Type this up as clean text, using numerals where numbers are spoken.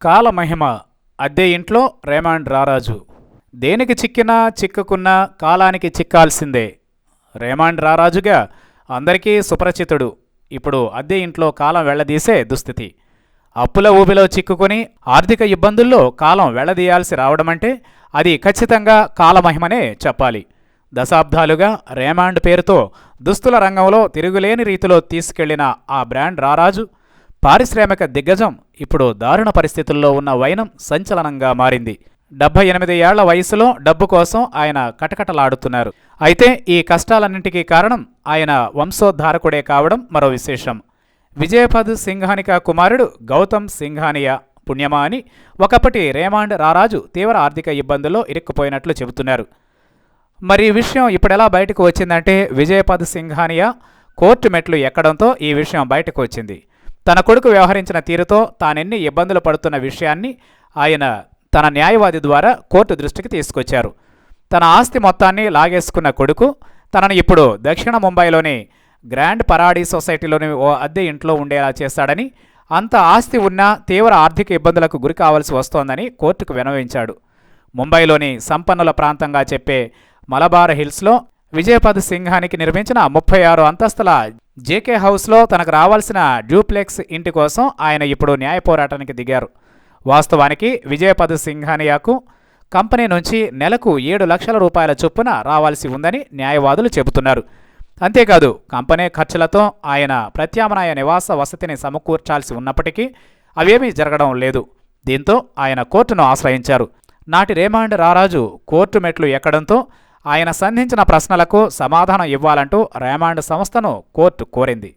కాలమహిమ అద్దె ఇంట్లో రేమాండ్ రారాజు. దేనికి చిక్కినా చిక్కుకున్నా కాలానికి చిక్కాల్సిందే. రేమాండ్ రారాజుగా అందరికీ సుపరిచితుడు. ఇప్పుడు అద్దె ఇంట్లో కాలం వెళ్లదీసే దుస్థితి. అప్పుల ఊబిలో చిక్కుకుని ఆర్థిక ఇబ్బందుల్లో కాలం వెళ్లదీయాల్సి రావడమంటే అది ఖచ్చితంగా కాలమహిమనే చెప్పాలి. దశాబ్దాలుగా రేమాండ్ పేరుతో దుస్తుల రంగంలో తిరుగులేని రీతిలో తీసుకెళ్లిన ఆ బ్రాండ్ రారాజు, పారిశ్రామిక దిగ్గజం ఇప్పుడు దారుణ పరిస్థితుల్లో ఉన్న వైనం సంచలనంగా మారింది. 78 ఏళ్ల వయసులో డబ్బు కోసం ఆయన కటకటలాడుతున్నారు. అయితే ఈ కష్టాలన్నింటికీ కారణం ఆయన వంశోద్ధారకుడే కావడం మరో విశేషం. విజయపద్ సింఘానియా కుమారుడు గౌతమ్ సింఘానియా పుణ్యమా అని ఒకప్పటి రేమాండ్ రారాజు తీవ్ర ఆర్థిక ఇబ్బందుల్లో ఇరుక్కుపోయినట్లు చెబుతున్నారు. మరి ఈ విషయం ఇప్పుడెలా బయటకు వచ్చిందంటే, విజయపద్ సింఘానియా కోర్టు మెట్లు ఎక్కడంతో ఈ విషయం బయటకు వచ్చింది. తన కొడుకు వ్యవహరించిన తీరుతో తానెన్ని ఇబ్బందులు పడుతున్న విషయాన్ని ఆయన తన న్యాయవాది ద్వారా కోర్టు దృష్టికి తీసుకొచ్చారు. తన ఆస్తి మొత్తాన్ని లాగేసుకున్న కొడుకు తనను ఇప్పుడు దక్షిణ ముంబైలోని గ్రాండ్ పరాడీ సొసైటీలోని ఓ అద్దె ఇంట్లో ఉండేలా చేశాడని, అంత ఆస్తి ఉన్నా తీవ్ర ఆర్థిక ఇబ్బందులకు గురి కావాల్సి వస్తోందని కోర్టుకు విన్నవించాడు. ముంబైలోని సంపన్నుల ప్రాంతంగా చెప్పే మలబార్ హిల్స్లో విజయపద్ సింఘానికి నిర్మించిన 36 అంతస్తుల జేకే హౌస్లో తనకు రావాల్సిన డ్యూప్లెక్స్ ఇంటి కోసం ఆయన ఇప్పుడు న్యాయ పోరాటానికి దిగారు. వాస్తవానికి విజయపద్ సింఘానియాకు కంపెనీ నుంచి నెలకు 7 లక్షల రూపాయల చొప్పున రావాల్సి ఉందని న్యాయవాదులు చెబుతున్నారు. అంతేకాదు, కంపెనీ ఖర్చులతో ఆయన ప్రత్యామ్నాయ నివాస వసతిని సమకూర్చాల్సి ఉన్నప్పటికీ అవేమీ జరగడం లేదు. దీంతో ఆయన కోర్టును ఆశ్రయించారు. నాటి రేమాండ్ రారాజు కోర్టు మెట్లు ఎక్కడంతో ఆయన సంధించిన ప్రశ్నలకు సమాధానం ఇవ్వాలంటూ రేమాండ్ సంస్థను కోర్టు కోరింది.